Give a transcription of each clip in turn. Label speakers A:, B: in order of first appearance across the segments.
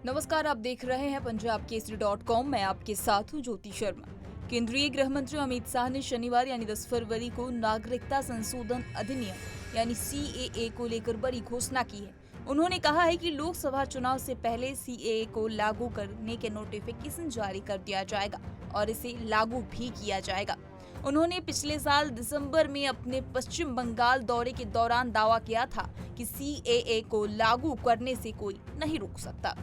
A: नमस्कार, आप देख रहे हैं पंजाब केसरी.com। मैं आपके साथ हूं ज्योति शर्मा। केंद्रीय गृह मंत्री अमित शाह ने शनिवार यानी 10 फरवरी को नागरिकता संशोधन अधिनियम यानी CAA को लेकर बड़ी घोषणा की है। उन्होंने कहा है कि लोकसभा चुनाव से पहले CAA को लागू करने के नोटिफिकेशन जारी कर दिया जाएगा और इसे लागू भी किया जाएगा। उन्होंने पिछले साल दिसंबर में अपने पश्चिम बंगाल दौरे के दौरान दावा किया था कि CAA को लागू करने से कोई नहीं रोक सकता।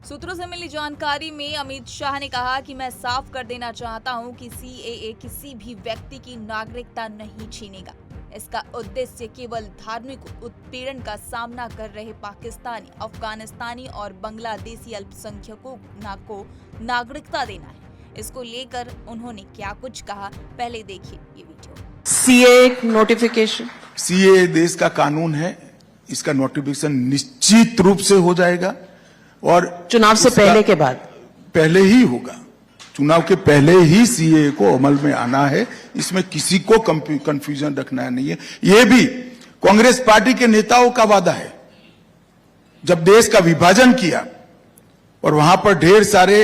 A: सूत्रों से मिली जानकारी में अमित शाह ने कहा कि मैं साफ कर देना चाहता हूं कि CAA किसी भी व्यक्ति की नागरिकता नहीं छीनेगा। इसका उद्देश्य केवल धार्मिक उत्पीड़न का सामना कर रहे पाकिस्तानी, अफगानिस्तानी और बांग्लादेशी अल्पसंख्यकों को नागरिकता देना है। इसको लेकर उन्होंने क्या कुछ कहा, पहले देखिए ये वीडियो।
B: CAA notification.
C: CAA देश का कानून है, इसका नोटिफिकेशन निश्चित रूप से हो जाएगा और
B: चुनाव से पहले के बाद
C: पहले ही होगा। चुनाव के पहले ही CAA को अमल में आना है, इसमें किसी को कंफ्यूजन रखना नहीं है। ये भी कांग्रेस पार्टी के नेताओं का वादा है। जब देश का विभाजन किया और वहां पर ढेर सारे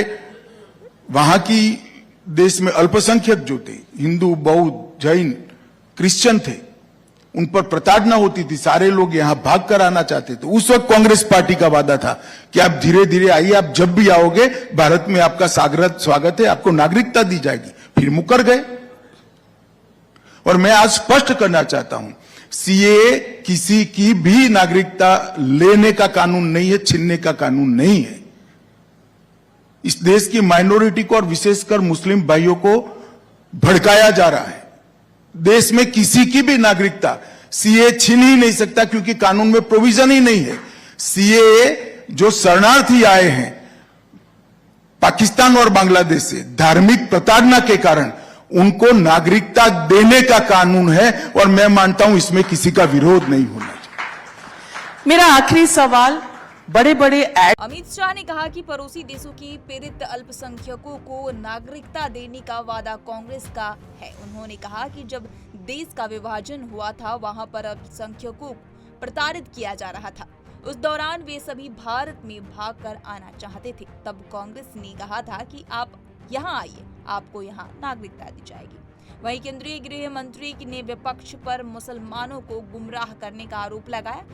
C: वहां की देश में अल्पसंख्यक जो थे, हिंदू, बौद्ध, जैन, क्रिश्चियन थे, उन पर प्रताड़ना होती थी, सारे लोग यहां भाग कर आना चाहते थे। उस वक्त कांग्रेस पार्टी का वादा था कि आप धीरे धीरे आइए, आप जब भी आओगे भारत में आपका स्वागत है, आपको नागरिकता दी जाएगी। फिर मुकर गए। और मैं आज स्पष्ट करना चाहता हूं, CAA किसी की भी नागरिकता लेने का कानून नहीं है, छीनने का कानून नहीं है। इस देश की माइनॉरिटी को और विशेषकर मुस्लिम भाइयों को भड़काया जा रहा है। देश में किसी की भी नागरिकता CAA छीन ही नहीं सकता, क्योंकि कानून में प्रोविजन ही नहीं है। CAA जो शरणार्थी आए हैं पाकिस्तान और बांग्लादेश से धार्मिक प्रताड़ना के कारण, उनको नागरिकता देने का कानून है और मैं मानता हूं इसमें किसी का विरोध नहीं होना चाहिए।
B: मेरा आखिरी सवाल, बड़े बड़े
A: अमित शाह ने कहा कि पड़ोसी देशों की पीड़ित अल्पसंख्यकों को नागरिकता देने का वादा कांग्रेस का है। उन्होंने कहा कि जब देश का विभाजन हुआ था, वहां पर अल्पसंख्यकों को प्रताड़ित किया जा रहा था। उस दौरान वे सभी भारत में भागकर आना चाहते थे। तब कांग्रेस ने कहा था कि आप यहाँ आइए, आपको यहाँ नागरिकता दी जाएगी। वहीं केंद्रीय गृह मंत्री ने विपक्ष पर मुसलमानों को गुमराह करने का आरोप लगाया।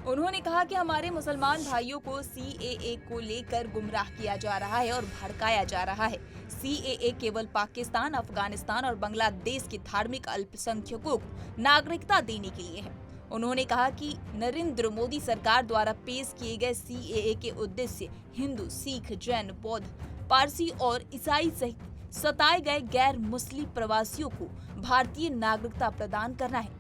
A: उन्होंने कहा कि हमारे मुसलमान भाइयों को CAA को लेकर गुमराह किया जा रहा है और भड़काया जा रहा है। CAA केवल पाकिस्तान, अफगानिस्तान और बांग्लादेश के धार्मिक अल्पसंख्यकों को नागरिकता देने के लिए है। उन्होंने कहा कि नरेंद्र मोदी सरकार द्वारा पेश किए गए CAA के उद्देश्य हिंदू, सिख, जैन, बौद्ध, पारसी और ईसाई सहित सताए गए गैर मुस्लिम प्रवासियों को भारतीय नागरिकता प्रदान करना है,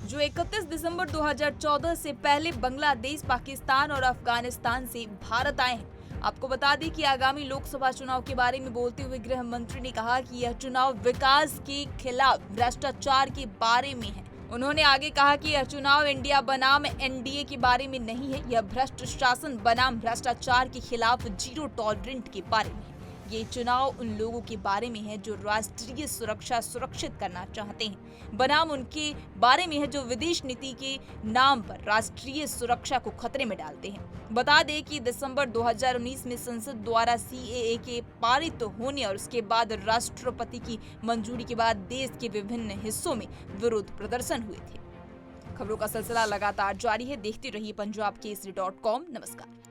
A: जो 31 दिसंबर 2014 से पहले बांग्लादेश, पाकिस्तान और अफगानिस्तान से भारत आए हैं। आपको बता दें कि आगामी लोकसभा चुनाव के बारे में बोलते हुए गृह मंत्री ने कहा कि यह चुनाव विकास के खिलाफ भ्रष्टाचार के बारे में है। उन्होंने आगे कहा कि यह चुनाव इंडिया बनाम NDA के बारे में नहीं है, यह भ्रष्ट शासन बनाम भ्रष्टाचार के खिलाफ जीरो टॉलरेंट के बारे में है। ये चुनाव उन लोगों के बारे में है जो राष्ट्रीय सुरक्षा सुरक्षित करना चाहते हैं, बनाम उनके बारे में है जो विदेश नीति के नाम पर राष्ट्रीय सुरक्षा को खतरे में डालते हैं। बता दें कि दिसंबर 2019 में संसद द्वारा CAA के पारित होने और उसके बाद राष्ट्रपति की मंजूरी के बाद देश के विभिन्न हिस्सों में विरोध प्रदर्शन हुए थे। खबरों का सिलसिला लगातार जारी है। देखते रहिए पंजाब केसरी.com। नमस्कार।